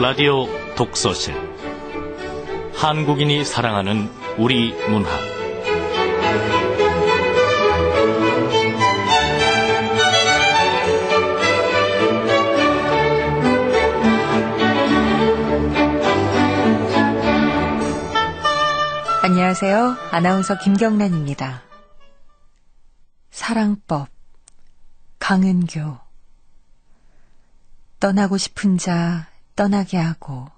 라디오 독서실 한국인이 사랑하는 우리 문학 안녕하세요. 아나운서 김경란입니다. 사랑법 강은교. 떠나고 싶은 자 떠나게 하고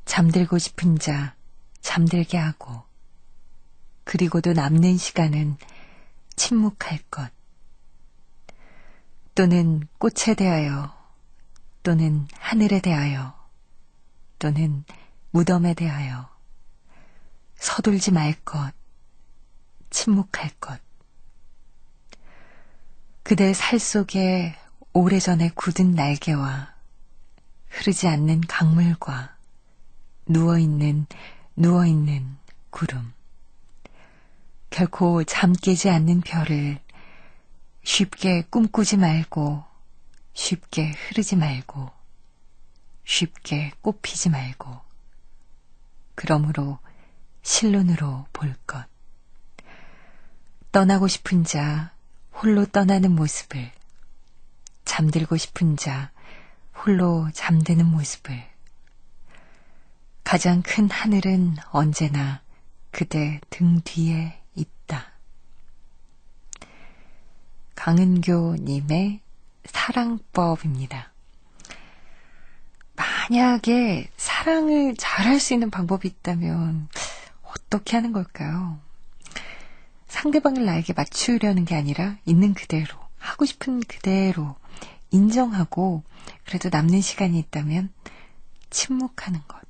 잠들고 싶은 자 잠들게 하고 그리고도 남는 시간은 침묵할 것. 또는 꽃에 대하여 또는 하늘에 대하여 또는 무덤에 대하여 서둘지 말 것, 침묵할 것. 그대 살 속에 오래전에 굳은 날개와 흐르지 않는 강물과 누워있는 구름. 결코 잠 깨지 않는 별을 쉽게 꿈꾸지 말고, 쉽게 흐르지 말고, 쉽게 꽃피지 말고, 그러므로 실눈으로 볼 것. 떠나고 싶은 자 홀로 떠나는 모습을, 잠들고 싶은 자 홀로 잠드는 모습을. 가장 큰 하늘은 언제나 그대 등 뒤에 있다. 강은교님의 사랑법입니다. 만약에 사랑을 잘할 수 있는 방법이 있다면 어떻게 하는 걸까요? 상대방을 나에게 맞추려는 게 아니라 있는 그대로, 하고 싶은 그대로 인정하고 그래도 남는 시간이 있다면 침묵하는 것.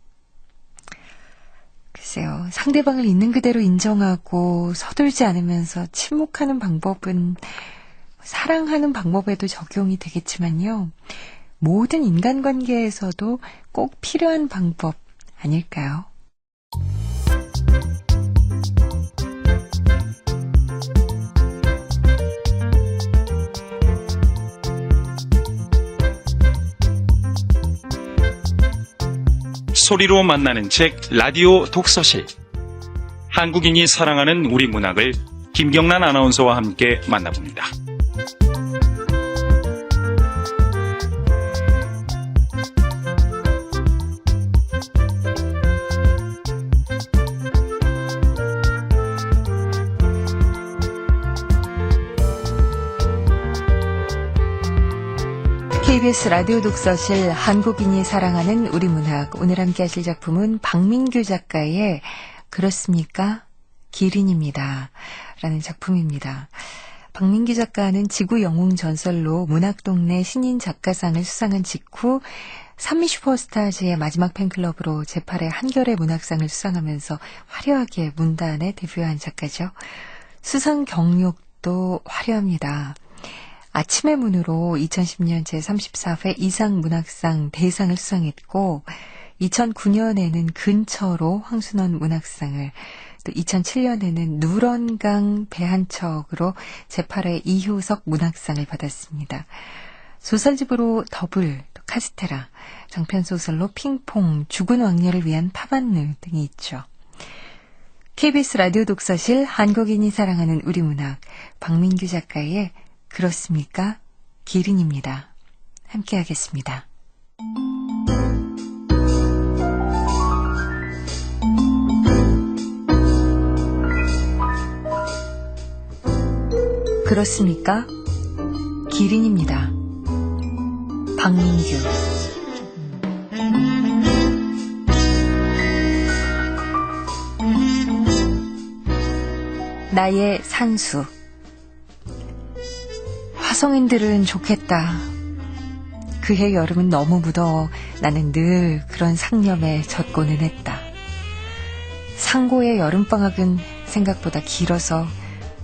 글쎄요, 상대방을 있는 그대로 인정하고 서둘지 않으면서 침묵하는 방법은 사랑하는 방법에도 적용이 되겠지만요. 모든 인간관계에서도 꼭 필요한 방법 아닐까요? 소리로 만나는 책 라디오 독서실. 한국인이 사랑하는 우리 문학을 김경란 아나운서와 함께 만나봅니다. KBS 라디오 독서실 한국인이 사랑하는 우리 문학. 오늘 함께 하실 작품은 박민규 작가의 그렇습니까? 기린입니다. 라는 작품입니다. 박민규 작가는 지구 영웅 전설로 문학동네 신인 작가상을 수상한 직후 산미 슈퍼스타즈의 마지막 팬클럽으로 제8회 한겨레 문학상을 수상하면서 화려하게 문단에 데뷔한 작가죠. 수상 경력도 화려합니다. 아침의 문으로 2010년 제34회 이상문학상 대상을 수상했고 2009년에는 근처로 황순원 문학상을, 또 2007년에는 누런강 배 한 척으로 제8회 이효석 문학상을 받았습니다. 소설집으로 더블, 또 카스테라, 장편소설로 핑퐁, 죽은 왕녀를 위한 파반느 등이 있죠. KBS 라디오 독서실 한국인이 사랑하는 우리 문학, 박민규 작가의 그렇습니까? 기린입니다. 함께 하겠습니다. 그렇습니까? 기린입니다. 박민규. 나의 산수. 화성인들은 좋겠다. 그해 여름은 너무 무더워 나는 늘 그런 상념에 젖고는 했다. 상고의 여름방학은 생각보다 길어서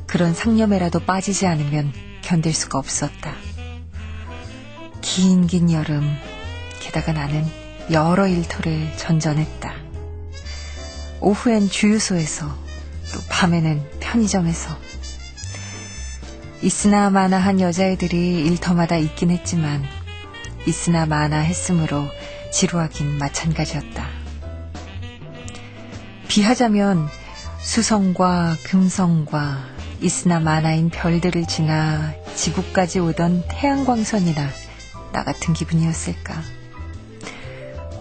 그런 상념에라도 빠지지 않으면 견딜 수가 없었다. 긴 여름, 게다가 나는 여러 일터를 전전했다. 오후엔 주유소에서, 또 밤에는 편의점에서. 있으나 마나한 여자애들이 일터마다 있긴 했지만 있으나 마나 했으므로 지루하긴 마찬가지였다. 비하자면 수성과 금성과 있으나 마나인 별들을 지나 지구까지 오던 태양광선이나 나 같은 기분이었을까.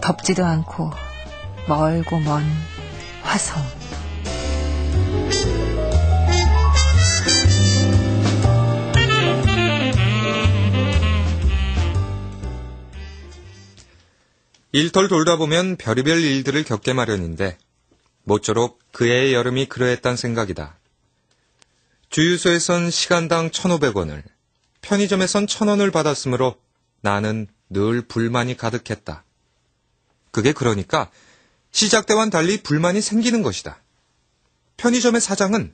덥지도 않고 멀고 먼 화성. 일털 돌다 보면 별의별 일들을 겪게 마련인데 모쪼록 그 해의 여름이 그러했단 생각이다. 주유소에선 시간당 1,500원을, 편의점에선 1,000원을 받았으므로 나는 늘 불만이 가득했다. 그게 그러니까 시작 때와는 달리 불만이 생기는 것이다. 편의점의 사장은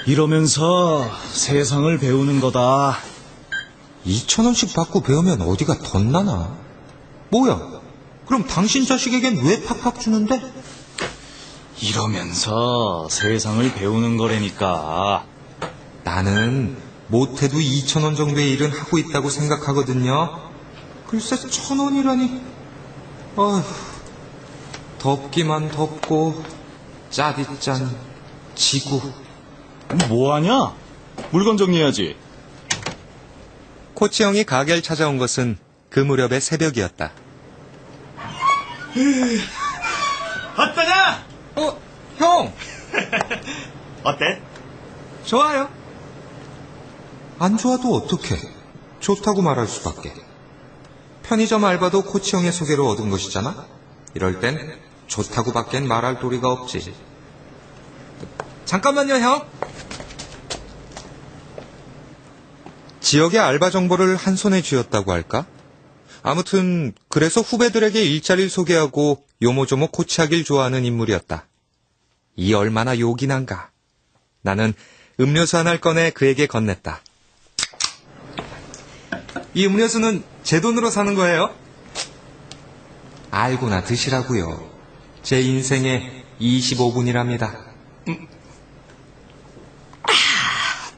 이러면서 세상을 배우는 거다. 2,000원씩 받고 배우면 어디가 덧나나? 뭐야? 그럼 당신 자식에겐 왜 팍팍 주는데? 이러면서 세상을 배우는 거라니까. 나는 못해도 2,000원 정도의 일은 하고 있다고 생각하거든요. 글쎄 1,000원이라니. 아휴, 덥기만 덥고 짜디짠 지구. 뭐하냐? 물건 정리해야지. 코치 형이 가게를 찾아온 것은 그 무렵의 새벽이었다. 어떠냐? 형! 어때? 좋아요. 안 좋아도 어떡해. 좋다고 말할 수밖에. 편의점 알바도 코치 형의 소개로 얻은 것이잖아. 이럴 땐 좋다고 밖엔 말할 도리가 없지. 잠깐만요, 형. 지역의 알바 정보를 한 손에 쥐었다고 할까? 아무튼 그래서 후배들에게 일자리를 소개하고 요모조모 코치하길 좋아하는 인물이었다. 이 얼마나 요긴한가. 나는 음료수 하나를 꺼내 그에게 건넸다. 이 음료수는 제 돈으로 사는 거예요? 알고나 드시라고요. 제 인생의 25분이랍니다.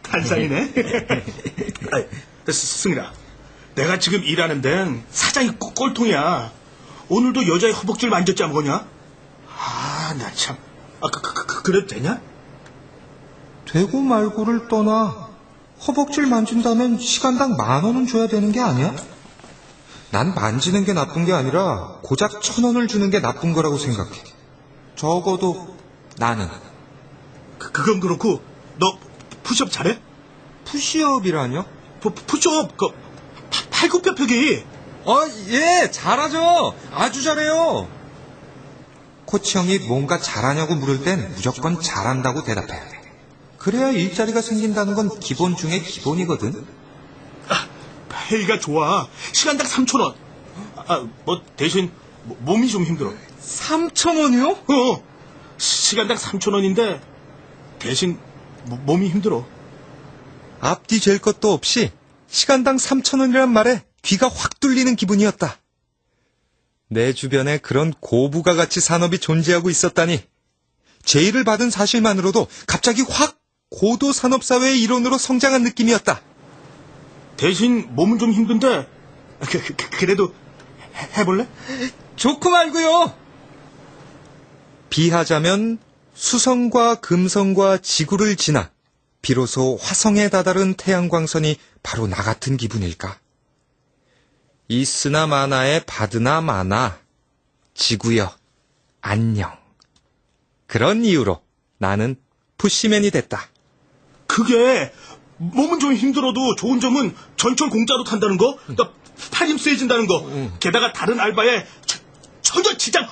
한상이네. 승이라, 내가 지금 일하는 데는 사장이 꼴통이야. 오늘도 여자의 허벅지를 만졌지 뭐냐? 나 참. 그래도 되냐? 되고 말고를 떠나 허벅지를 만진다면 시간당 10,000원은 줘야 되는 게 아니야? 난 만지는 게 나쁜 게 아니라 고작 1,000원을 주는 게 나쁜 거라고 생각해. 적어도 나는. 그건 그렇고 너 푸시업 잘해? 푸시업이라뇨? 푸시업 팔굽혀펴기. 예, 잘하죠. 아주 잘해요. 코치 형이 뭔가 잘하냐고 물을 땐 무조건 잘한다고 대답해야 돼. 그래야 일자리가 생긴다는 건 기본 중에 기본이거든. 페이가 좋아. 시간당 3,000원. 뭐 대신 몸이 좀 힘들어. 3,000원이요? 시간당 3,000원인데 대신 몸이 힘들어. 앞뒤 잴 것도 없이 시간당 3,000원이란 말에 귀가 확 뚫리는 기분이었다. 내 주변에 그런 고부가 가치 산업이 존재하고 있었다니. 제의를 받은 사실만으로도 갑자기 확 고도 산업사회의 일원으로 성장한 느낌이었다. 대신 몸은 좀 힘든데 그래도 해볼래? 좋고 말고요. 비하자면 수성과 금성과 지구를 지나 비로소 화성에 다다른 태양광선이 바로 나 같은 기분일까? 있으나 마나에 받으나 마나, 지구여, 안녕. 그런 이유로 나는 푸시맨이 됐다. 그게 몸은 좀 힘들어도 좋은 점은 전철 공짜로 탄다는 거, 그러니까 팔힘 세진다는 거, 게다가 다른 알바에 전혀 지장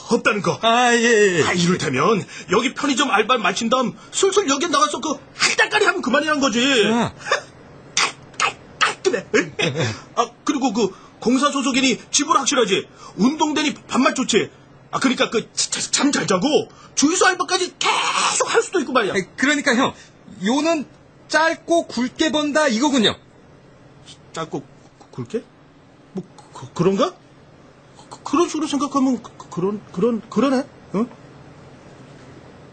없다는 거. 예. 이를테면 여기 편의점 알바 마친 다음 슬슬 여기 나가서 그 한 달까지 하면 그만이란 거지. 깔끔해. 그리고 그 공사 소속이니 지불 확실하지. 운동되니 밥맛 좋지. 그러니까 그 잠 잘 자고 주유소 알바까지 계속 할 수도 있고 말이야. 그러니까 형, 요는 짧고 굵게 번다 이거군요. 짧고 굵게? 뭐 그런가? 그런 식으로 생각하면 그러네. 어?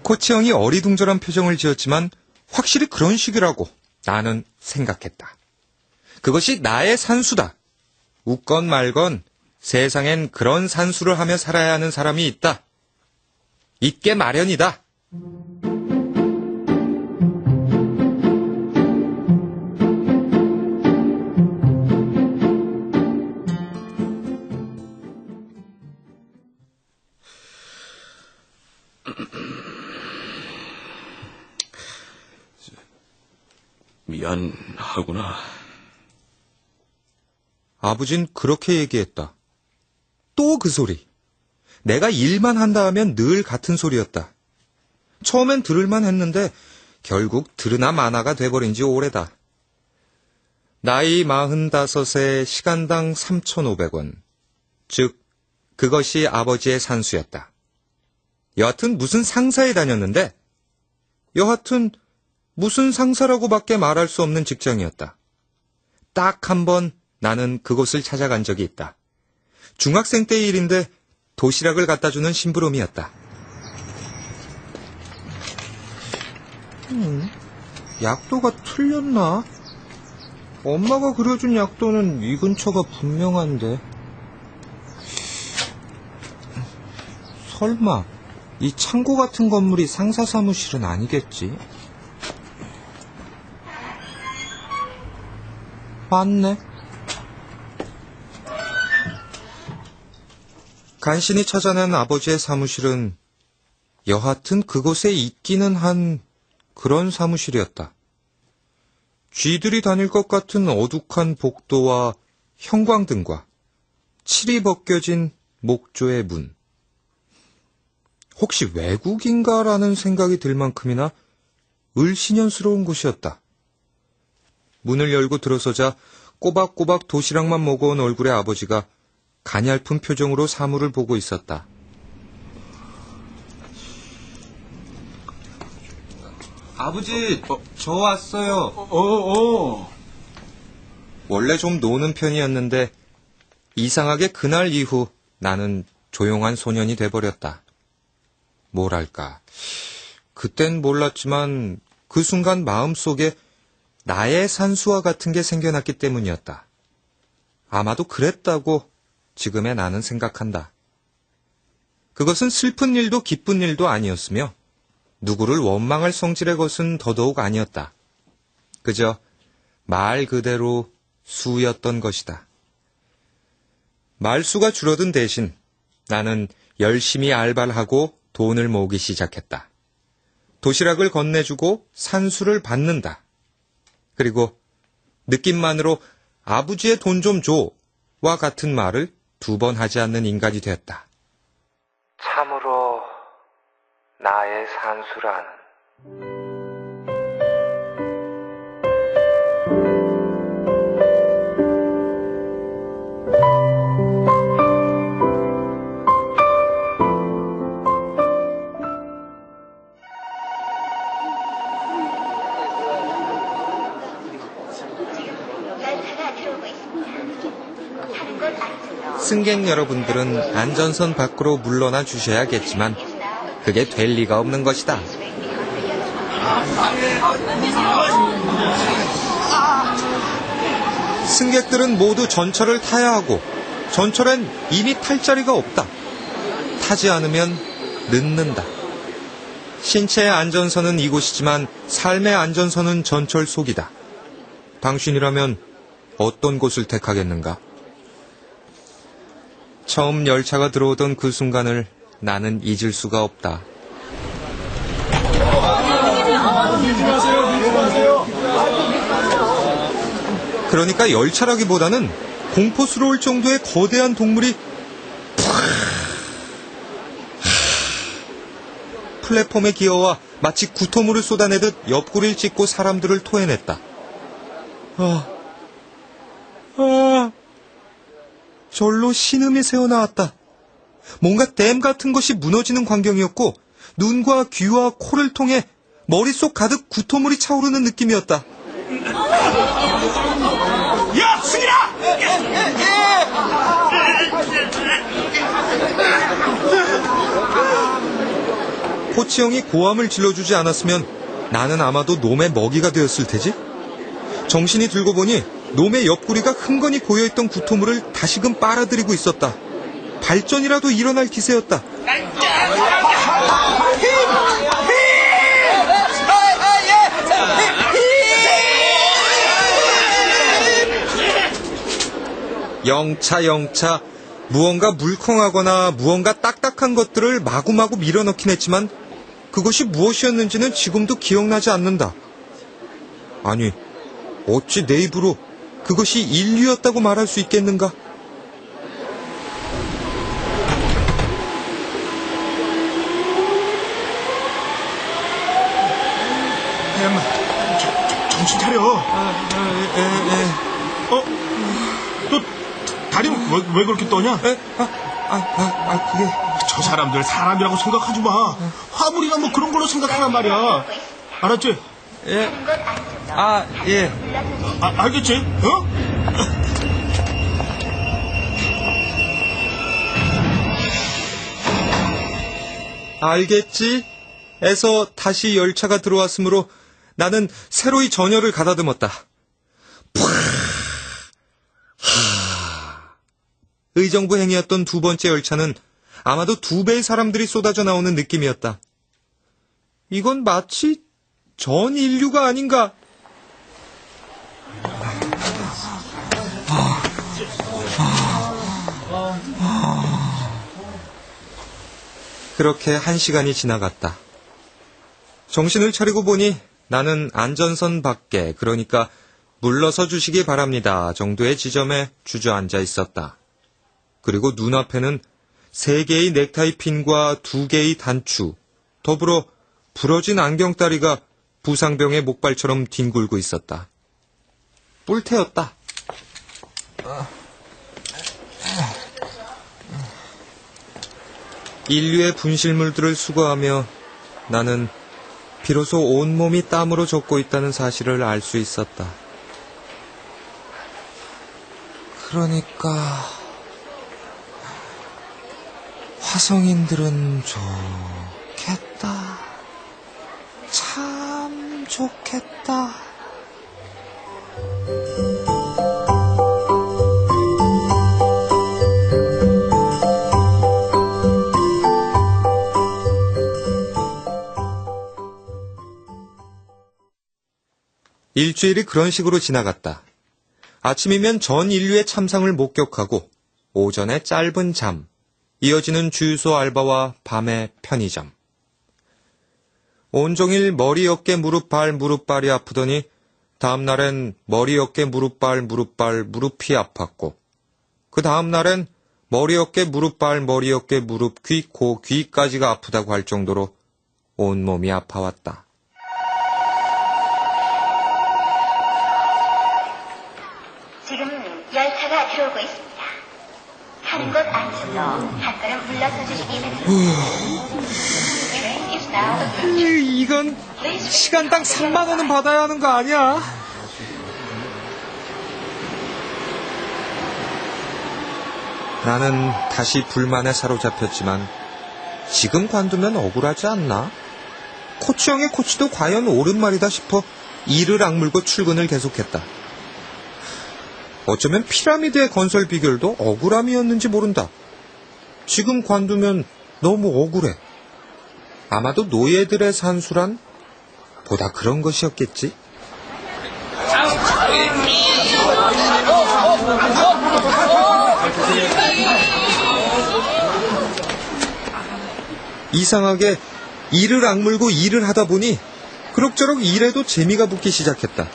코치 형이 어리둥절한 표정을 지었지만 확실히 그런 식이라고 나는 생각했다. 그것이 나의 산수다. 웃건 말건 세상엔 그런 산수를 하며 살아야 하는 사람이 있다. 있게 마련이다. 미안하구나. 아버진 그렇게 얘기했다. 또 그 소리. 내가 일만 한다 하면 늘 같은 소리였다. 처음엔 들을만 했는데 결국 들으나 마나가 돼버린 지 오래다. 나이 45에 시간당 3,500원. 즉 그것이 아버지의 산수였다. 여하튼 무슨 상사에 다녔는데 여하튼 무슨 상사라고밖에 말할 수 없는 직장이었다. 딱 한 번 나는 그곳을 찾아간 적이 있다. 중학생 때의 일인데 도시락을 갖다주는 심부름이었다. 약도가 틀렸나? 엄마가 그려준 약도는 이 근처가 분명한데. 설마 이 창고 같은 건물이 상사 사무실은 아니겠지? 맞네. 간신히 찾아낸 아버지의 사무실은 여하튼 그곳에 있기는 한 그런 사무실이었다. 쥐들이 다닐 것 같은 어둑한 복도와 형광등과 칠이 벗겨진 목조의 문. 혹시 외국인가라는 생각이 들 만큼이나 을씨년스러운 곳이었다. 문을 열고 들어서자 꼬박꼬박 도시락만 먹어온 얼굴의 아버지가 가냘픈 표정으로 사물을 보고 있었다. 아버지, 저 왔어요. 원래 좀 노는 편이었는데 이상하게 그날 이후 나는 조용한 소년이 돼버렸다. 뭐랄까, 그땐 몰랐지만 그 순간 마음속에 나의 산수와 같은 게 생겨났기 때문이었다. 아마도 그랬다고 지금의 나는 생각한다. 그것은 슬픈 일도 기쁜 일도 아니었으며 누구를 원망할 성질의 것은 더더욱 아니었다. 그저 말 그대로 수였던 것이다. 말수가 줄어든 대신 나는 열심히 알바를 하고 돈을 모으기 시작했다. 도시락을 건네주고 산수를 받는다. 그리고 느낌만으로 아버지의 돈 좀 줘와 같은 말을 2번 하지 않는 인간이 되었다. 참으로 나의 산수란. 승객 여러분들은 안전선 밖으로 물러나 주셔야겠지만 그게 될 리가 없는 것이다. 승객들은 모두 전철을 타야 하고 전철엔 이미 탈 자리가 없다. 타지 않으면 늦는다. 신체의 안전선은 이곳이지만 삶의 안전선은 전철 속이다. 당신이라면 어떤 곳을 택하겠는가? 처음 열차가 들어오던 그 순간을 나는 잊을 수가 없다. 그러니까 열차라기보다는 공포스러울 정도의 거대한 동물이 플랫폼에 기어와 마치 구토물을 쏟아내듯 옆구리를 찢고 사람들을 토해냈다. 절로 신음이 새어나왔다. 뭔가 댐 같은 것이 무너지는 광경이었고 눈과 귀와 코를 통해 머릿속 가득 구토물이 차오르는 느낌이었다. 야, 승희야! 코치형이 고함을 질러주지 않았으면 나는 아마도 놈의 먹이가 되었을 테지? 정신이 들고 보니 놈의 옆구리가 흥건히 고여있던 구토물을 다시금 빨아들이고 있었다. 발전이라도 일어날 기세였다. 영차 무언가 물컹하거나 무언가 딱딱한 것들을 마구마구 밀어넣긴 했지만 그것이 무엇이었는지는 지금도 기억나지 않는다. 아니, 어찌 내 입으로 그것이 인류였다고 말할 수 있겠는가? 정신 차려. 너 다리 왜 그렇게 떠냐? 그게... 저 사람들 사람이라고 생각하지 마. 화물이나 뭐 그런 걸로 생각하란 말이야. 알았지? 예. 알겠지? 어? 알겠지? 에서 다시 열차가 들어왔으므로 나는 새로이 전열을 가다듬었다. 의정부 행이었던 두 번째 열차는 아마도 2배의 사람들이 쏟아져 나오는 느낌이었다. 이건 마치 전 인류가 아닌가? 그렇게 1시간이 지나갔다. 정신을 차리고 보니 나는 안전선 밖에, 그러니까 물러서 주시기 바랍니다 정도의 지점에 주저앉아 있었다. 그리고 눈앞에는 3개의 넥타이 핀과 2개의 단추, 더불어 부러진 안경다리가 부상병의 목발처럼 뒹굴고 있었다. 뿔테였다. 인류의 분실물들을 수거하며 나는 비로소 온몸이 땀으로 젖고 있다는 사실을 알 수 있었다. 그러니까 화성인들은 좋겠다. 참 좋겠다. 일주일이 그런 식으로 지나갔다. 아침이면 전 인류의 참상을 목격하고 오전에 짧은 잠, 이어지는 주유소 알바와 밤에 편의점. 온종일 머리, 어깨, 무릎발이 아프더니 다음날엔 머리, 어깨, 무릎발, 무릎이 아팠고 그 다음날엔 머리, 어깨, 머리, 어깨, 무릎, 귀, 코, 귀까지가 아프다고 할 정도로 온몸이 아파왔다. 지금 열차가 들어오고 있습니다. 타는 곳 안쪽으로 한 걸음 물러서 주시기 바랍니다. 이건 시간당 3만 원은 받아야 하는 거 아니야? 나는 다시 불만에 사로잡혔지만 지금 관두면 억울하지 않나? 코치형의 코치도 과연 옳은 말이다 싶어 이를 악물고 출근을 계속했다. 어쩌면 피라미드의 건설 비결도 억울함이었는지 모른다. 지금 관두면 너무 억울해. 아마도 노예들의 산수란 보다 그런 것이었겠지. 이상하게 이를 악물고 일을 하다 보니 그럭저럭 일에도 재미가 붙기 시작했다.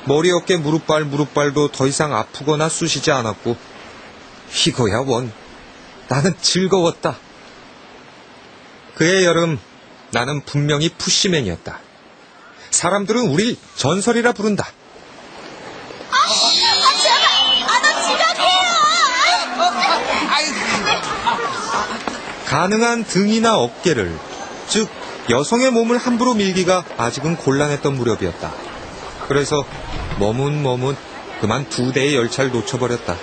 머리, 어깨, 무릎발도 더 이상 아프거나 쑤시지 않았고 이거야 원. 나는 즐거웠다. 그해 여름 나는 분명히 푸시맨이었다. 사람들은 우릴 전설이라 부른다. 가능한 등이나 어깨를, 즉 여성의 몸을 함부로 밀기가 아직은 곤란했던 무렵이었다. 그래서 머뭇 그만 2대의 열차를 놓쳐버렸다.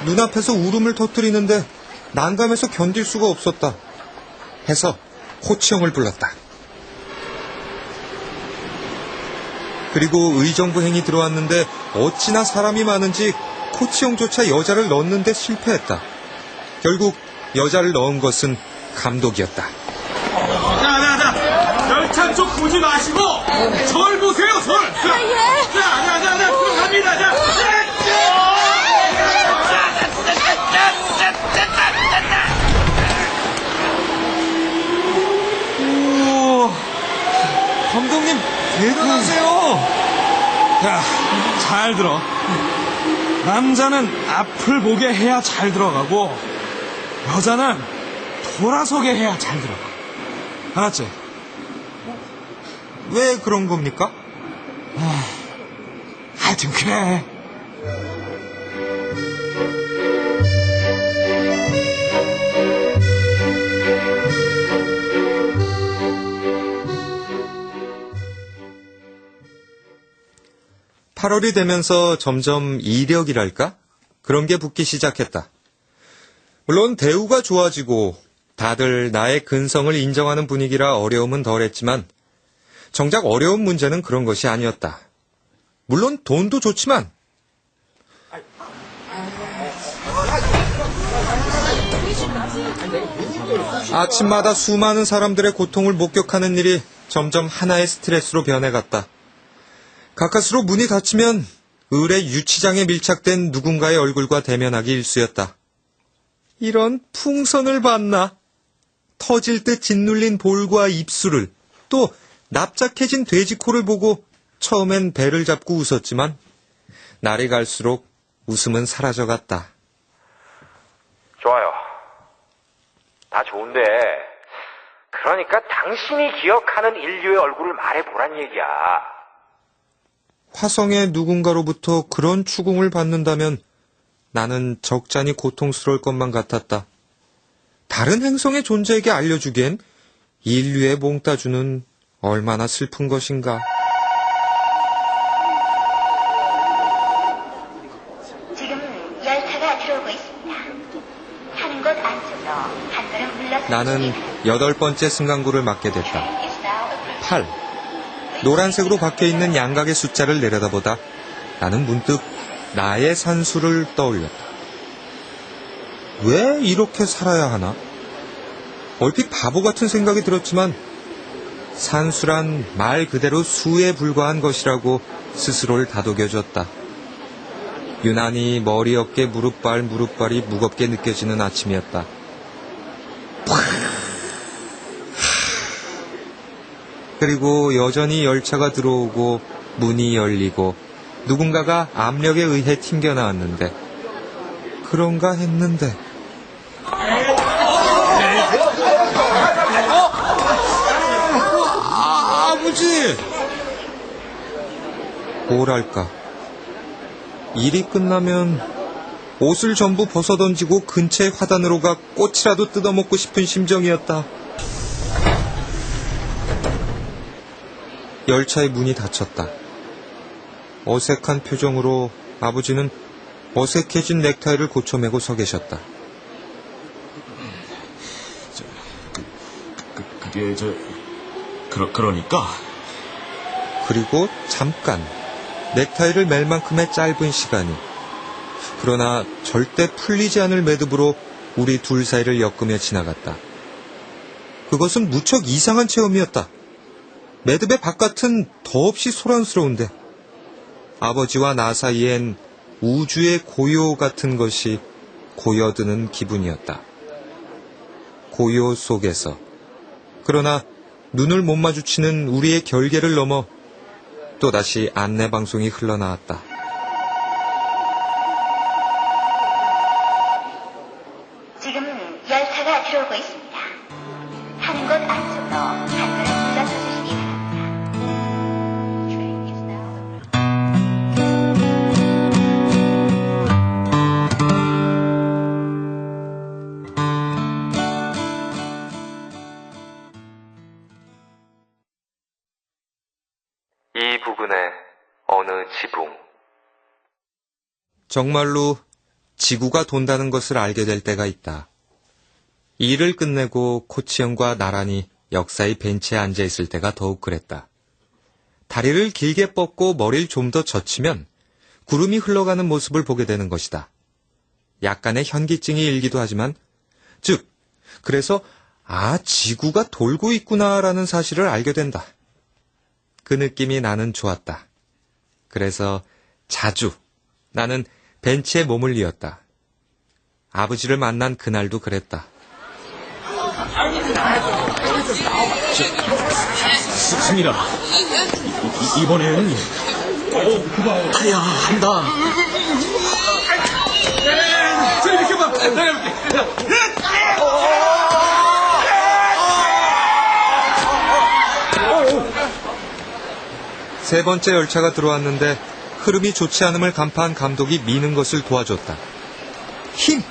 눈앞에서 울음을 터뜨리는데 난감해서 견딜 수가 없었다. 해서 코치형을 불렀다. 그리고 의정부행이 들어왔는데 어찌나 사람이 많은지 코치형조차 여자를 넣는데 실패했다. 결국 여자를 넣은 것은 감독이었다. 자, 열차 쪽 보지 마시고 절 보세요, 절. 자, 들어갑니다. 자. 감독님 대단하세요. 야, 잘 들어. 남자는 앞을 보게 해야 잘 들어가고 여자는 돌아서게 해야 잘 들어가. 알았지? 왜 그런 겁니까? 하여튼 그래. (8월이) 되면서 점점 이력이랄까? 그런 게 붙기 시작했다. 물론 대우가 좋아지고 다들 나의 근성을 인정하는 분위기라 어려움은 덜했지만 정작 어려운 문제는 그런 것이 아니었다. 물론 돈도 좋지만 아침마다 수많은 사람들의 고통을 목격하는 일이 점점 하나의 스트레스로 변해갔다. 가까스로 문이 닫히면 을의 유치장에 밀착된 누군가의 얼굴과 대면하기 일쑤였다. 이런 풍선을 봤나? 터질 듯 짓눌린 볼과 입술을, 또 납작해진 돼지코를 보고 처음엔 배를 잡고 웃었지만 날이 갈수록 웃음은 사라져갔다. 좋아요. 다 좋은데 그러니까 당신이 기억하는 인류의 얼굴을 말해보란 얘기야. 화성의 누군가로부터 그런 추궁을 받는다면 나는 적잖이 고통스러울 것만 같았다. 다른 행성의 존재에게 알려주기엔 인류의 몽따주는 얼마나 슬픈 것인가. 지금 열차가 들어오고 있습니다. 타는 곳 안쪽으로 한 걸음 물러서 나는 8번째 승강구를 맞게 됐다. 8. 노란색으로 박혀있는 양각의 숫자를 내려다보다 나는 문득 나의 산수를 떠올렸다. 왜 이렇게 살아야 하나? 얼핏 바보 같은 생각이 들었지만 산수란 말 그대로 수에 불과한 것이라고 스스로를 다독여줬다. 유난히 머리, 어깨, 무릎발이 무겁게 느껴지는 아침이었다. 그리고 여전히 열차가 들어오고 문이 열리고 누군가가 압력에 의해 튕겨나왔는데 그런가 했는데 아버지! 뭐랄까, 일이 끝나면 옷을 전부 벗어던지고 근처의 화단으로 가 꽃이라도 뜯어먹고 싶은 심정이었다. 열차의 문이 닫혔다. 어색한 표정으로 아버지는 어색해진 넥타이를 고쳐매고 서 계셨다. 그러니까 그리고 잠깐 넥타이를 맬 만큼의 짧은 시간이, 그러나 절대 풀리지 않을 매듭으로 우리 둘 사이를 엮으며 지나갔다. 그것은 무척 이상한 체험이었다. 매듭의 바깥은 더없이 소란스러운데 아버지와 나 사이엔 우주의 고요 같은 것이 고여드는 기분이었다. 고요 속에서, 그러나 눈을 못 마주치는 우리의 결계를 넘어 또다시 안내방송이 흘러나왔다. 지금 열차가 들어오고 있습니다. 타는 곳 안쪽으로 한 걸음 물러서 주시기 바랍니다. Train is now... 이 부근의 어느 지붕. 정말로 지구가 돈다는 것을 알게 될 때가 있다. 일을 끝내고 코치형과 나란히 역사의 벤치에 앉아 있을 때가 더욱 그랬다. 다리를 길게 뻗고 머리를 좀 더 젖히면 구름이 흘러가는 모습을 보게 되는 것이다. 약간의 현기증이 일기도 하지만, 즉, 그래서 지구가 돌고 있구나라는 사실을 알게 된다. 그 느낌이 나는 좋았다. 그래서 자주 나는 벤치에 몸을 이었다. 아버지를 만난 그날도 그랬다. 승희라, 이번에는 해야 한다. 저리 비켜봐. 세 번째 열차가 들어왔는데 흐름이 좋지 않음을 간파한 감독이 미는 것을 도와줬다. 힘!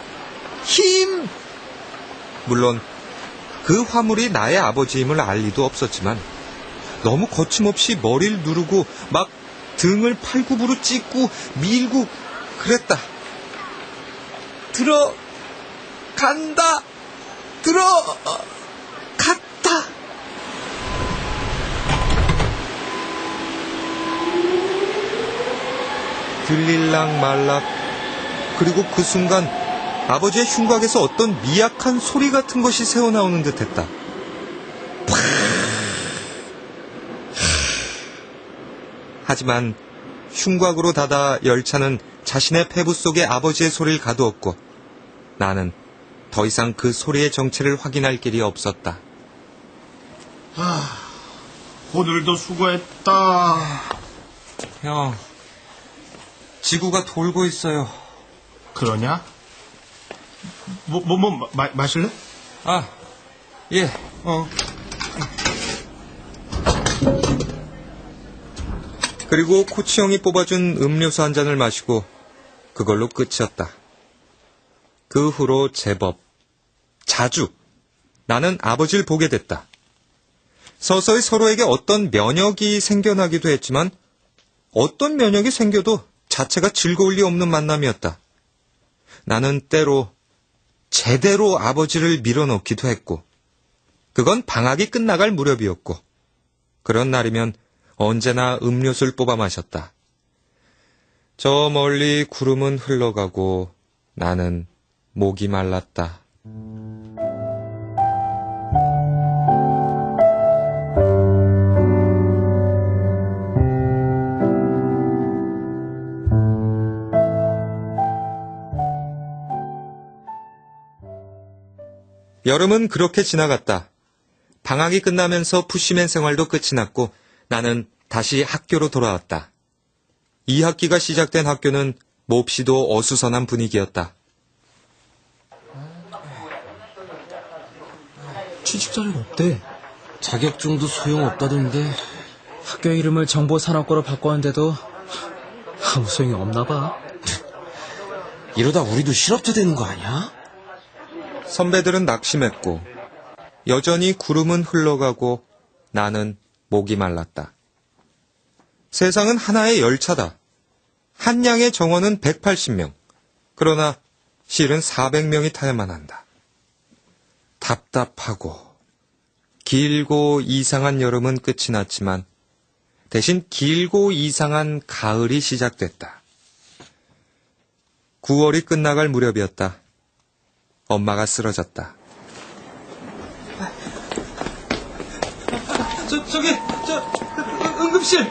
물론 그 화물이 나의 아버지임을 알 리도 없었지만 너무 거침없이 머리를 누르고 막 등을 팔굽으로 찢고 밀고 그랬다. 들어간다. 들릴락 말락. 그리고 그 순간 아버지의 흉곽에서 어떤 미약한 소리 같은 것이 새어나오는 듯했다. 하지만 흉곽으로 닫아 열차는 자신의 폐부 속에 아버지의 소리를 가두었고 나는 더 이상 그 소리의 정체를 확인할 길이 없었다. 오늘도 수고했다. 형, 지구가 돌고 있어요. 그러냐? 마실래? 예. 그리고 코치형이 뽑아준 음료수 한 잔을 마시고 그걸로 끝이었다. 그 후로 제법 자주 나는 아버지를 보게 됐다. 서서히 서로에게 어떤 면역이 생겨나기도 했지만 어떤 면역이 생겨도 자체가 즐거울 리 없는 만남이었다. 나는 때로 제대로 아버지를 밀어넣기도 했고 그건 방학이 끝나갈 무렵이었고 그런 날이면 언제나 음료수를 뽑아 마셨다. 저 멀리 구름은 흘러가고 나는 목이 말랐다. 여름은 그렇게 지나갔다. 방학이 끝나면서 푸시맨 생활도 끝이 났고 나는 다시 학교로 돌아왔다. 2학기가 시작된 학교는 몹시도 어수선한 분위기였다. 취직 자리가 없대. 자격증도 소용없다던데. 학교 이름을 정보산업고로 바꿨는데도 아무 소용이 없나 봐. 이러다 우리도 실업자 되는 거 아니야? 선배들은 낙심했고 여전히 구름은 흘러가고 나는 목이 말랐다. 세상은 하나의 열차다. 한 양의 정원은 180명. 그러나 실은 400명이 타야만 한다. 답답하고 길고 이상한 여름은 끝이 났지만 대신 길고 이상한 가을이 시작됐다. 9월이 끝나갈 무렵이었다. 엄마가 쓰러졌다. 응급실!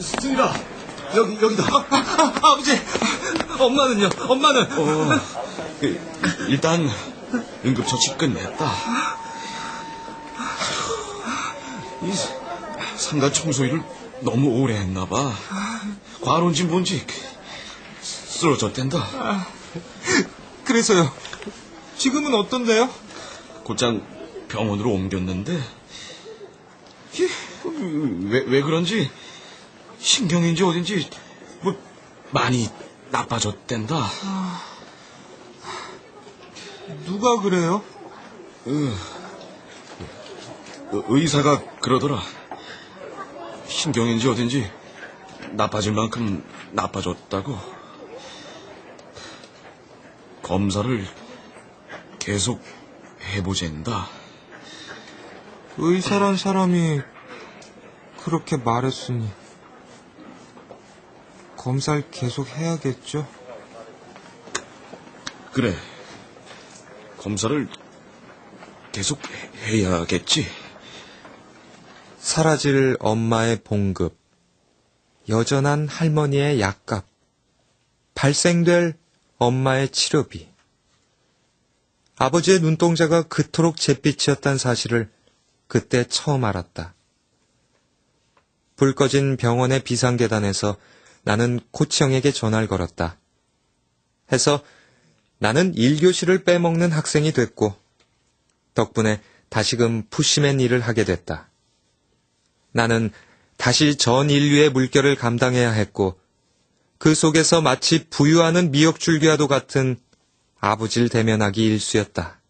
승희라, 여기다. 아버지, 엄마는요? 일단 응급처치 끝냈다. 이 상가 청소일을 너무 오래 했나 봐. 과로인지 뭔지 쓰러졌댄다. 그래서요. 지금은 어떤데요? 곧장 병원으로 옮겼는데 왜 그런지 신경인지 어딘지 많이 나빠졌댄다. 누가 그래요? 의사가 그러더라. 신경인지 어딘지 나빠질 만큼 나빠졌다고? 검사를 계속 해보잔다. 의사란 사람이 그렇게 말했으니 검사를 계속 해야겠죠? 그래. 검사를 계속 해야겠지. 사라질 엄마의 봉급, 여전한 할머니의 약값, 발생될 엄마의 치료비. 아버지의 눈동자가 그토록 잿빛이었단 사실을 그때 처음 알았다. 불 꺼진 병원의 비상계단에서 나는 코치형에게 전화를 걸었다. 해서 나는 1교시를 빼먹는 학생이 됐고 덕분에 다시금 푸시맨 일을 하게 됐다. 나는 다시 전 인류의 물결을 감당해야 했고 그 속에서 마치 부유하는 미역줄기와도 같은 아버지를 대면하기 일쑤였다.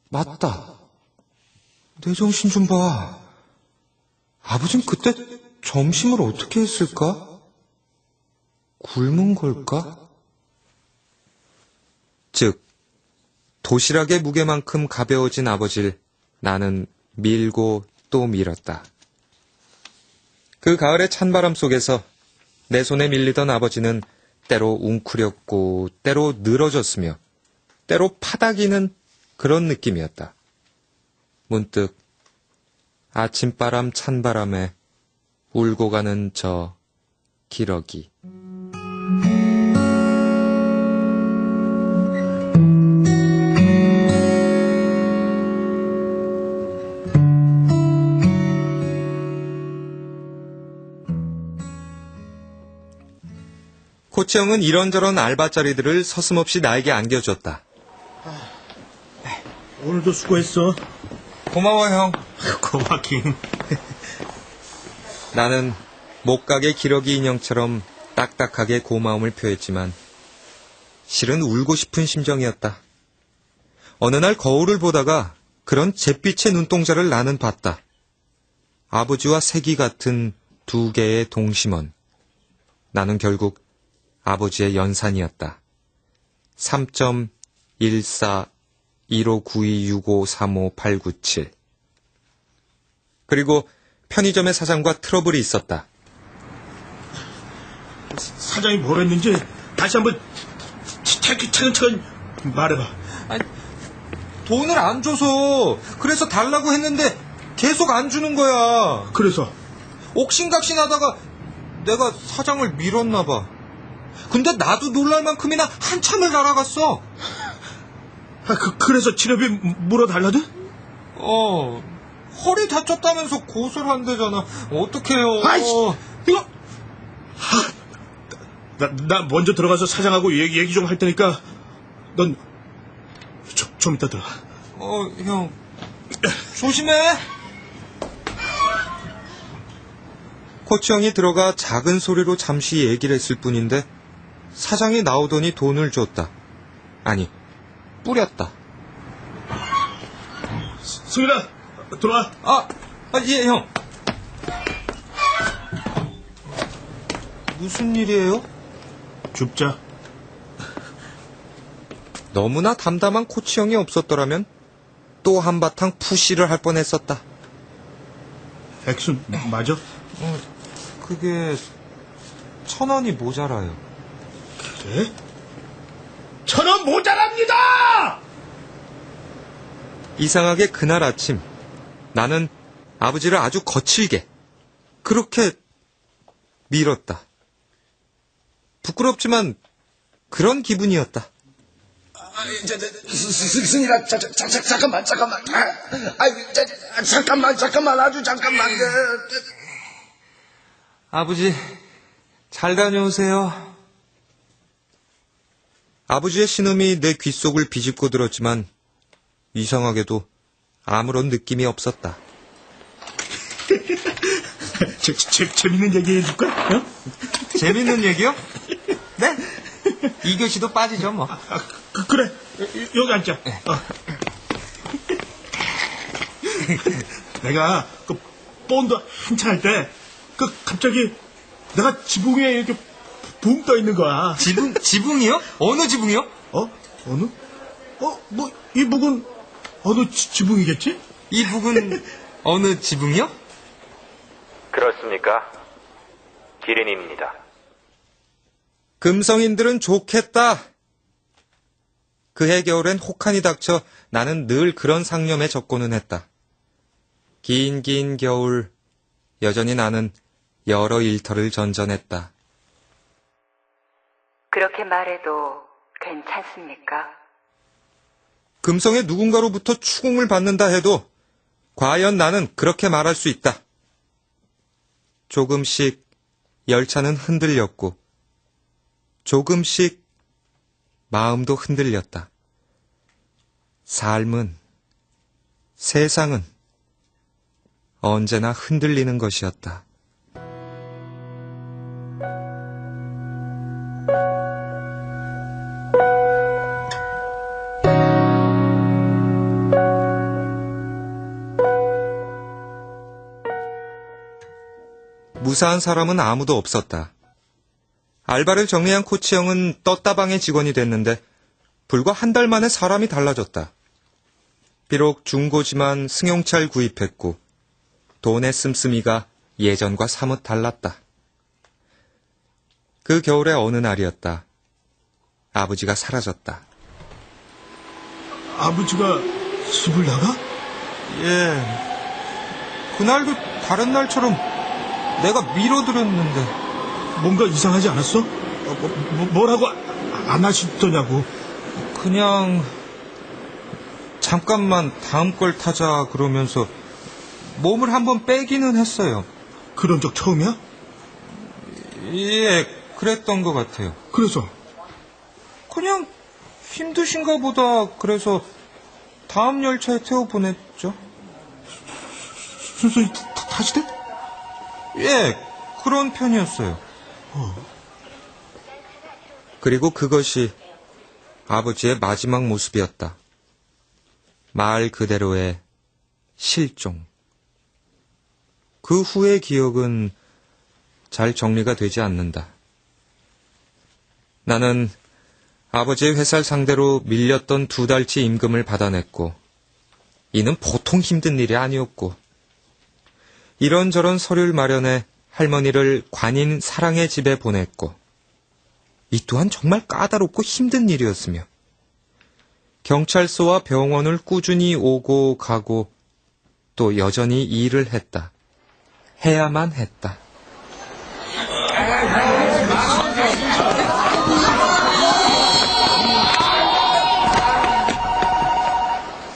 맞다. 내 정신 좀 봐. 아버진 그때 점심을 어떻게 했을까? 굶은 걸까? 즉, 도시락의 무게만큼 가벼워진 아버지를 나는 밀고 또 밀었다. 그 가을의 찬바람 속에서 내 손에 밀리던 아버지는 때로 웅크렸고 때로 늘어졌으며 때로 파닥이는 그런 느낌이었다. 문득 아침바람 찬바람에 울고 가는 저 기러기. 코치형은 이런저런 알바자리들을 서슴없이 나에게 안겨줬다. 오늘도 수고했어. 고마워, 형. 고맙긴. 나는 목각의 기러기 인형처럼 딱딱하게 고마움을 표했지만 실은 울고 싶은 심정이었다. 어느 날 거울을 보다가 그런 잿빛의 눈동자를 나는 봤다. 아버지와 색이 같은 두 개의 동심원. 나는 결국 아버지의 연산이었다. 3.141592653587. 그리고 편의점의 사장과 트러블이 있었다. 사장이 뭘 했는지 다시 한번 차근차근 말해봐. 아니, 돈을 안 줘서 그래서 달라고 했는데 계속 안 주는 거야. 그래서? 옥신각신하다가 내가 사장을 밀었나 봐. 근데 나도 놀랄 만큼이나 한참을 날아갔어. 그래서 치료비 물어달라든? 허리 다쳤다면서 고소를 한대잖아. 어떡해요. 아이씨, 이거. 나 먼저 들어가서 사장하고 얘기 좀 할 테니까 넌 좀 이따 들어가. 형. 조심해. 코치 형이 들어가 작은 소리로 잠시 얘기를 했을 뿐인데 사장이 나오더니 돈을 줬다. 아니, 뿌렸다. 승민아, 들어와. 예, 형. 무슨 일이에요? 줍자. 너무나 담담한 코치 형이 없었더라면 또 한바탕 푸시를 할 뻔했었다. 액수 맞아? 그게 1,000원이 모자라요. 그래? 1,000원 모자랍니다! 이상하게 그날 아침 나는 아버지를 아주 거칠게 그렇게 밀었다. 부끄럽지만 그런 기분이었다. 승희라, 잠깐만. 잠깐만, 아주 잠깐만. 아버지, 잘 다녀오세요. 아버지의 신음이 내 귓속을 비집고 들었지만 이상하게도 아무런 느낌이 없었다. 재밌는 얘기 해줄까? 재밌는 얘기요? 네? 2교시도 빠지죠, 뭐. 그래, 여기 앉자. 내가 본드 한참 할 때 갑자기 내가 지붕 위에 이렇게 붕 떠 있는 거야. 지붕이요? 어느 지붕이요? 어느? 뭐, 이 북은 어느 지붕이겠지? 이 북은 어느 지붕이요? 그렇습니까? 기린입니다. 금성인들은 좋겠다. 그해 겨울엔 혹한이 닥쳐 나는 늘 그런 상념에 적고는 했다. 긴 겨울, 여전히 나는 여러 일터를 전전했다. 그렇게 말해도 괜찮습니까? 금성의 누군가로부터 추궁을 받는다 해도 과연 나는 그렇게 말할 수 있다. 조금씩 열차는 흔들렸고 조금씩 마음도 흔들렸다. 삶은, 세상은 언제나 흔들리는 것이었다. 무사한 사람은 아무도 없었다. 알바를 정리한 코치형은 떴다방의 직원이 됐는데 불과 한 달 만에 사람이 달라졌다. 비록 중고지만 승용차를 구입했고 돈의 씀씀이가 예전과 사뭇 달랐다. 그 겨울의 어느 날이었다. 아버지가 사라졌다. 아버지가 집을 나가? 예. 그날도 다른 날처럼 내가 밀어드렸는데. 뭔가 이상하지 않았어? 뭐라고 안 하시더냐고. 그냥 잠깐만 다음 걸 타자 그러면서 몸을 한번 빼기는 했어요. 그런 적 처음이야? 예, 그랬던 것 같아요. 그래서? 그냥 힘드신가 보다 그래서 다음 열차에 태워 보냈죠. 순순히 타시대? 예, 그런 편이었어요. 그리고 그것이 아버지의 마지막 모습이었다. 말 그대로의 실종. 그 후의 기억은 잘 정리가 되지 않는다. 나는 아버지의 회사를 상대로 밀렸던 2달치 임금을 받아냈고 이는 보통 힘든 일이 아니었고 이런저런 서류를 마련해 할머니를 관인 사랑의 집에 보냈고 이 또한 정말 까다롭고 힘든 일이었으며 경찰서와 병원을 꾸준히 오고 가고 또 여전히 일을 했다. 해야만 했다.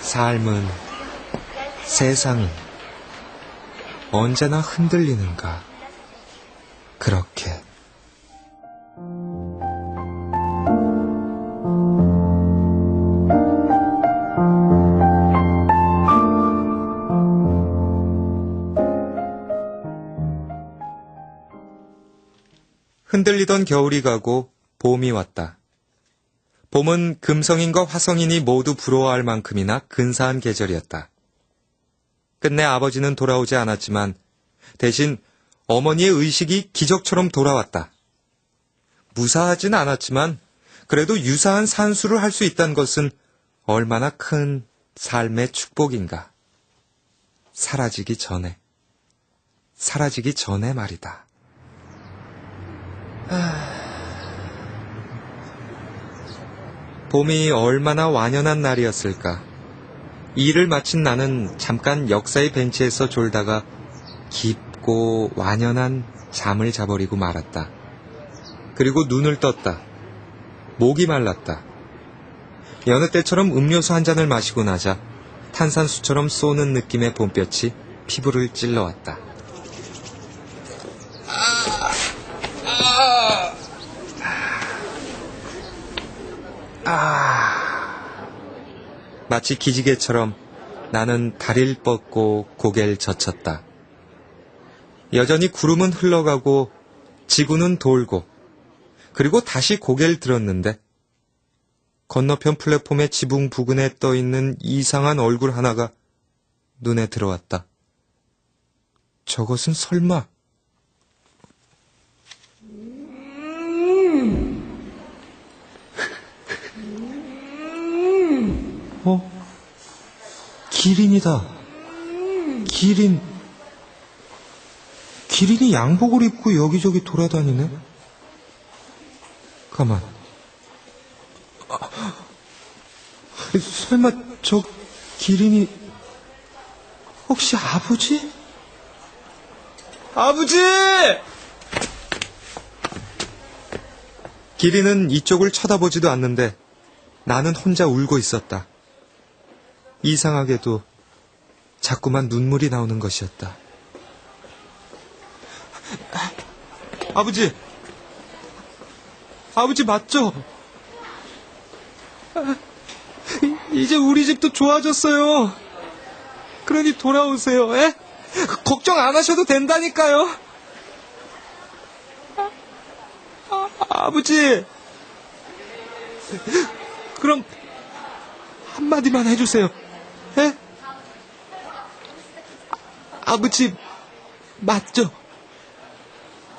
삶은, 세상은 언제나 흔들리는가. 그렇게. 흔들리던 겨울이 가고 봄이 왔다. 봄은 금성인과 화성인이 모두 부러워할 만큼이나 근사한 계절이었다. 끝내 아버지는 돌아오지 않았지만 대신 어머니의 의식이 기적처럼 돌아왔다. 무사하진 않았지만 그래도 유사한 산수를 할 수 있다는 것은 얼마나 큰 삶의 축복인가. 사라지기 전에 말이다. 봄이 얼마나 완연한 날이었을까. 일을 마친 나는 잠깐 역사의 벤치에서 졸다가 깊고 완연한 잠을 자버리고 말았다. 그리고 눈을 떴다. 목이 말랐다. 여느 때처럼 음료수 한 잔을 마시고 나자 탄산수처럼 쏘는 느낌의 봄볕이 피부를 찔러왔다. 마치 기지개처럼 나는 다리를 뻗고 고개를 젖혔다. 여전히 구름은 흘러가고 지구는 돌고 그리고 다시 고개를 들었는데 건너편 플랫폼의 지붕 부근에 떠있는 이상한 얼굴 하나가 눈에 들어왔다. 저것은 설마... 기린이다. 기린이 양복을 입고 여기저기 돌아다니네. 가만. 설마 저 기린이 혹시 아버지? 아버지! 기린은 이쪽을 쳐다보지도 않는데 나는 혼자 울고 있었다. 이상하게도 자꾸만 눈물이 나오는 것이었다. 아버지! 아버지 맞죠? 이제 우리 집도 좋아졌어요. 그러니 돌아오세요. 에? 걱정 안 하셔도 된다니까요. 아버지. 그럼 한마디만 해주세요. 에? 아버지 맞죠?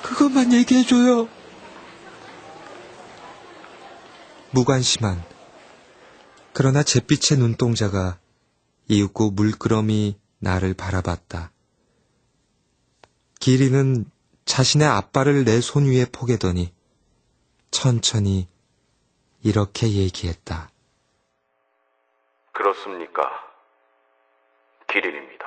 그것만 얘기해줘요. 무관심한 그러나 잿빛의 눈동자가 이윽고 물끄러미 나를 바라봤다. 기린은 자신의 앞발을 내 손 위에 포개더니 천천히 이렇게 얘기했다. 그렇습니까? 기린입니다.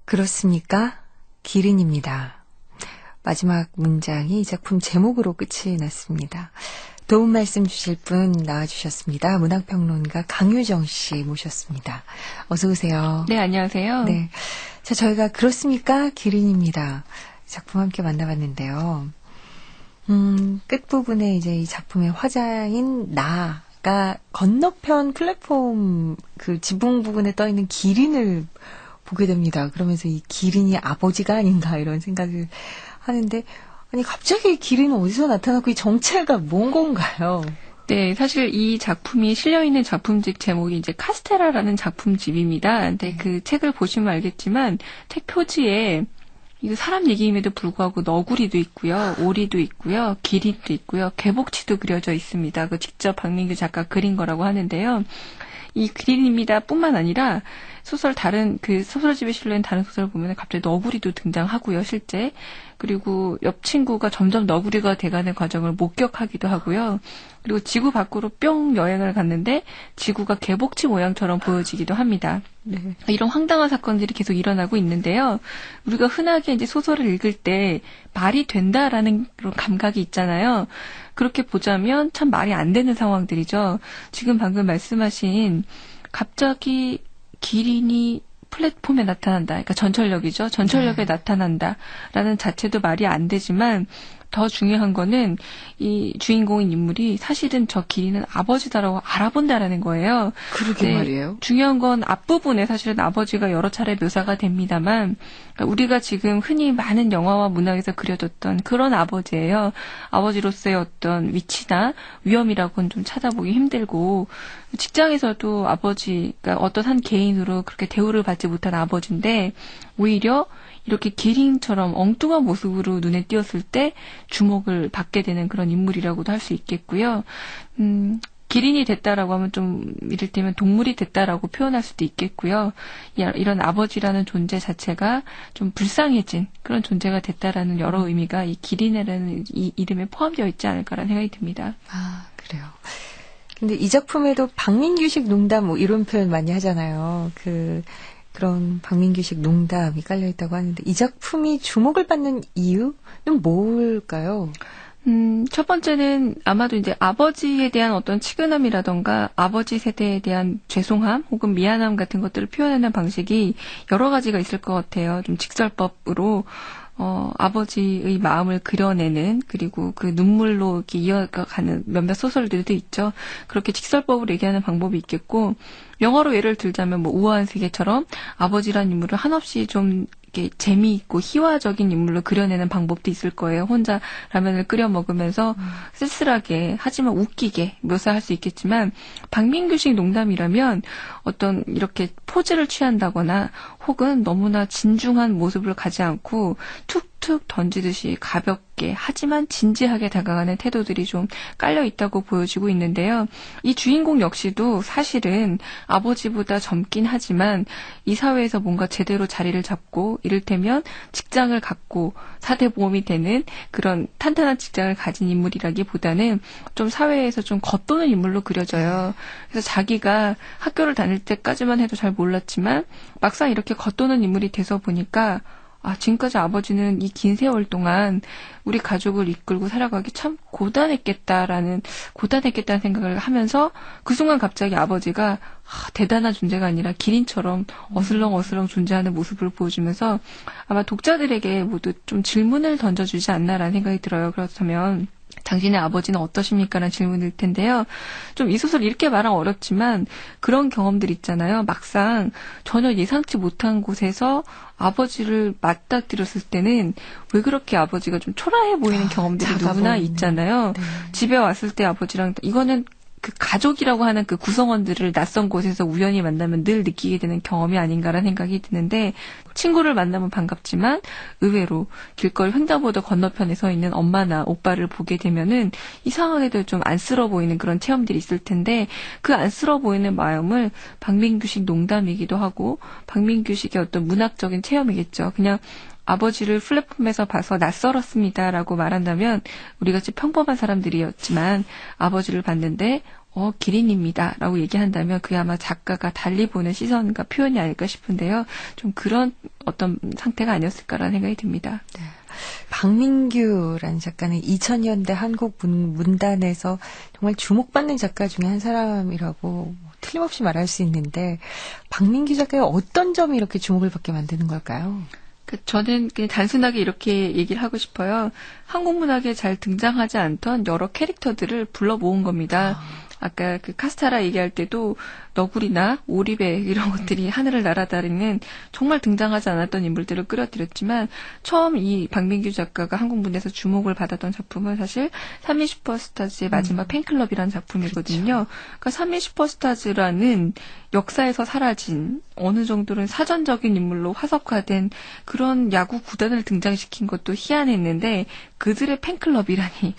그렇습니까? 기린입니다. 마지막 문장이 이 작품 제목으로 끝이 났습니다. 도움 말씀 주실 분 나와주셨습니다. 문학평론가 강유정 씨 모셨습니다. 어서 오세요. 네, 안녕하세요. 네, 자 저희가 그렇습니까? 기린입니다. 작품 함께 만나봤는데요. 끝부분에 이제 이 작품의 화자인 나가 건너편 플랫폼 그 지붕 부분에 떠있는 기린을 보게 됩니다. 그러면서 이 기린이 아버지가 아닌가 이런 생각을 하는데 아니 갑자기 기린은 어디서 나타났고 이 정체가 뭔 건가요? 네, 사실 이 작품이 실려있는 작품집 제목이 이제 카스테라라는 작품집입니다. 근데 그 책을 보시면 알겠지만 책 표지에 이거 사람 얘기임에도 불구하고 너구리도 있고요, 오리도 있고요, 기린도 있고요, 개복치도 그려져 있습니다. 그 직접 박민규 작가 그린 거라고 하는데요. 이 기린입니다 뿐만 아니라 다른 그 소설집에 실려있는 다른 소설을 보면 갑자기 너구리도 등장하고요, 실제. 그리고 옆 친구가 점점 너구리가 돼가는 과정을 목격하기도 하고요. 그리고 지구 밖으로 뿅 여행을 갔는데 지구가 개복치 모양처럼 보여지기도 합니다. 네. 이런 황당한 사건들이 계속 일어나고 있는데요. 우리가 흔하게 이제 소설을 읽을 때 말이 된다라는 그런 감각이 있잖아요. 그렇게 보자면 참 말이 안 되는 상황들이죠. 지금 방금 말씀하신 갑자기 기린이 플랫폼에 나타난다. 그러니까 전철역이죠. 전철역에 나타난다라는 자체도 말이 안 되지만 더 중요한 거는 이 주인공인 인물이 사실은 저 기린은 아버지다라고 알아본다라는 거예요. 그러게 말이에요. 중요한 건 앞부분에 사실은 아버지가 여러 차례 묘사가 됩니다만 우리가 지금 흔히 많은 영화와 문학에서 그려졌던 그런 아버지예요. 아버지로서의 어떤 위치나 위험이라고는 좀 찾아보기 힘들고 직장에서도 아버지가 어떤 한 개인으로 그렇게 대우를 받지 못한 아버지인데 오히려 이렇게 기린처럼 엉뚱한 모습으로 눈에 띄었을 때 주목을 받게 되는 그런 인물이라고도 할 수 있겠고요. 기린이 됐다라고 하면 좀 이를테면 동물이 됐다라고 표현할 수도 있겠고요. 이런 아버지라는 존재 자체가 좀 불쌍해진 그런 존재가 됐다라는 여러 의미가 이 기린이라는 이 이름에 포함되어 있지 않을까라는 생각이 듭니다. 아, 그래요. 근데 이 작품에도 박민규식 농담 뭐 이런 표현 많이 하잖아요. 그런 박민규식 농담이 깔려있다고 하는데 이 작품이 주목을 받는 이유는 뭘까요? 첫 번째는 아마도 이제 아버지에 대한 어떤 치근함이라던가 아버지 세대에 대한 죄송함 혹은 미안함 같은 것들을 표현하는 방식이 여러 가지가 있을 것 같아요. 좀 직설법으로 아버지의 마음을 그려내는 그리고 그 눈물로 이렇게 이어가는 몇몇 소설들도 있죠. 그렇게 직설법으로 얘기하는 방법이 있겠고 영화로 예를 들자면 뭐 우아한 세계처럼 아버지란 인물을 한없이 좀 이렇게 재미있고 희화적인 인물로 그려내는 방법도 있을 거예요. 혼자 라면을 끓여 먹으면서 쓸쓸하게 하지만 웃기게 묘사할 수 있겠지만 박민규식 농담이라면 어떤 이렇게 포즈를 취한다거나 혹은 너무나 진중한 모습을 가지 않고 툭툭 던지듯이 가볍게 하지만 진지하게 다가가는 태도들이 좀 깔려 있다고 보여지고 있는데요. 이 주인공 역시도 사실은 아버지보다 젊긴 하지만 이 사회에서 뭔가 제대로 자리를 잡고 이를테면 직장을 갖고 사대보험이 되는 그런 탄탄한 직장을 가진 인물이라기보다는 좀 사회에서 좀 겉도는 인물로 그려져요. 그래서 자기가 학교를 다닐 때까지만 해도 잘 몰랐지만 막상 이렇게 겉도는 인물이 돼서 보니까 지금까지 아버지는 이 긴 세월 동안 우리 가족을 이끌고 살아가기 참 고단했겠다는 생각을 하면서 그 순간 갑자기 아버지가 대단한 존재가 아니라 기린처럼 어슬렁어슬렁 존재하는 모습을 보여주면서 아마 독자들에게 모두 좀 질문을 던져주지 않나라는 생각이 들어요. 그렇다면 당신의 아버지는 어떠십니까? 라는 질문일 텐데요. 좀 이 소설 이렇게 말하면 어렵지만 그런 경험들 있잖아요. 막상 전혀 예상치 못한 곳에서 아버지를 맞닥뜨렸을 때는 왜 그렇게 아버지가 좀 초라해 보이는 경험들이 누구나 있잖아요. 네. 집에 왔을 때 아버지랑 이거는 그 가족이라고 하는 그 구성원들을 낯선 곳에서 우연히 만나면 늘 느끼게 되는 경험이 아닌가라는 생각이 드는데 친구를 만나면 반갑지만 의외로 길거리 횡단보도 건너편에 서 있는 엄마나 오빠를 보게 되면은 이상하게도 좀 안쓰러워 보이는 그런 체험들이 있을 텐데 그 안쓰러워 보이는 마음을 박민규식 농담이기도 하고 박민규식의 어떤 문학적인 체험이겠죠. 그냥 아버지를 플랫폼에서 봐서 낯설었습니다라고 말한다면 우리같이 평범한 사람들이었지만 아버지를 봤는데 기린입니다라고 얘기한다면 그게 아마 작가가 달리 보는 시선과 표현이 아닐까 싶은데요. 좀 그런 어떤 상태가 아니었을까라는 생각이 듭니다. 네. 박민규라는 작가는 2000년대 한국 문단에서 정말 주목받는 작가 중에 한 사람이라고 틀림없이 말할 수 있는데 박민규 작가의 어떤 점이 이렇게 주목을 받게 만드는 걸까요? 저는 그냥 단순하게 이렇게 얘기를 하고 싶어요. 한국 문학에 잘 등장하지 않던 여러 캐릭터들을 불러 모은 겁니다. 아까 그 카스타라 얘기할 때도 너구리나 오리배 이런 것들이 하늘을 날아다니는 정말 등장하지 않았던 인물들을 끌어들였지만 처음 이 박민규 작가가 한국 문에서 주목을 받았던 작품은 사실 3위 슈퍼스타즈의 마지막 팬클럽이라는 작품이거든요. 그렇죠. 그러니까 3위 슈퍼스타즈라는 역사에서 사라진 어느 정도는 사전적인 인물로 화석화된 그런 야구 구단을 등장시킨 것도 희한했는데 그들의 팬클럽이라니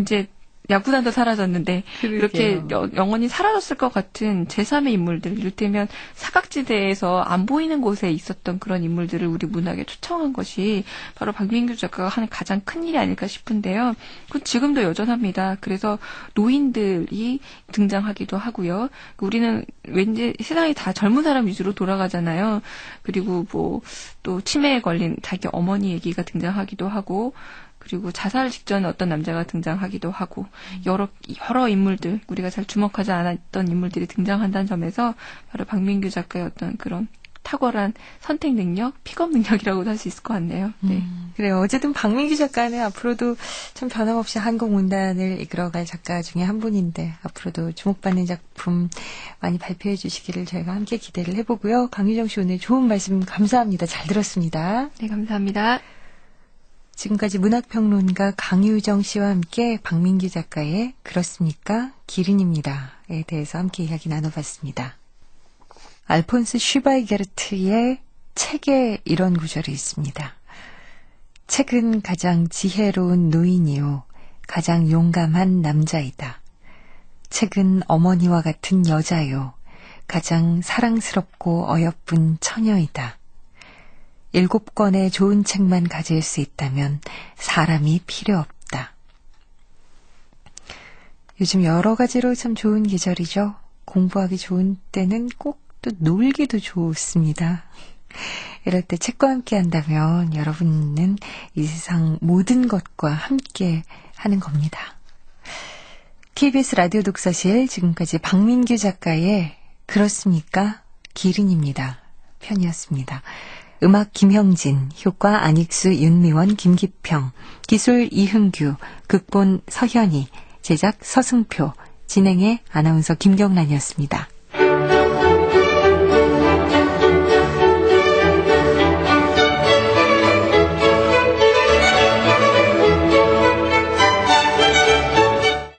이제 야구단도 사라졌는데 이렇게 영원히 사라졌을 것 같은 제3의 인물들, 이를테면 사각지대에서 안 보이는 곳에 있었던 그런 인물들을 우리 문학에 초청한 것이 바로 박민규 작가가 하는 가장 큰 일이 아닐까 싶은데요. 그건 지금도 여전합니다. 그래서 노인들이 등장하기도 하고요. 우리는 왠지 세상이 다 젊은 사람 위주로 돌아가잖아요. 그리고 뭐 또 치매에 걸린 자기 어머니 얘기가 등장하기도 하고 그리고 자살 직전에 어떤 남자가 등장하기도 하고 여러 인물들 우리가 잘 주목하지 않았던 인물들이 등장한다는 점에서 바로 박민규 작가의 어떤 그런 탁월한 선택 능력, 픽업 능력이라고도 할 수 있을 것 같네요. 네. 그래요. 어쨌든 박민규 작가는 앞으로도 참 변함없이 한국 문단을 이끌어갈 작가 중에 한 분인데 앞으로도 주목받는 작품 많이 발표해 주시기를 저희가 함께 기대를 해보고요. 강유정 씨 오늘 좋은 말씀 감사합니다. 잘 들었습니다. 네, 감사합니다. 지금까지 문학평론가 강유정 씨와 함께 박민규 작가의 그렇습니까? 기린입니다에 대해서 함께 이야기 나눠봤습니다. 알폰스 슈바이게르트의 책에 이런 구절이 있습니다. 책은 가장 지혜로운 노인이요, 가장 용감한 남자이다. 책은 어머니와 같은 여자요, 가장 사랑스럽고 어여쁜 처녀이다. 7권의 좋은 책만 가질 수 있다면 사람이 필요 없다. 요즘 여러 가지로 참 좋은 계절이죠. 공부하기 좋은 때는 꼭 또 놀기도 좋습니다. 이럴 때 책과 함께 한다면 여러분은 이 세상 모든 것과 함께 하는 겁니다. KBS 라디오 독서실 지금까지 박민규 작가의 그렇습니까? 기린입니다. 편이었습니다. 음악 김형진, 효과 안익수, 윤미원, 김기평, 기술 이흥규, 극본 서현이, 제작 서승표, 진행의 아나운서 김경란이었습니다.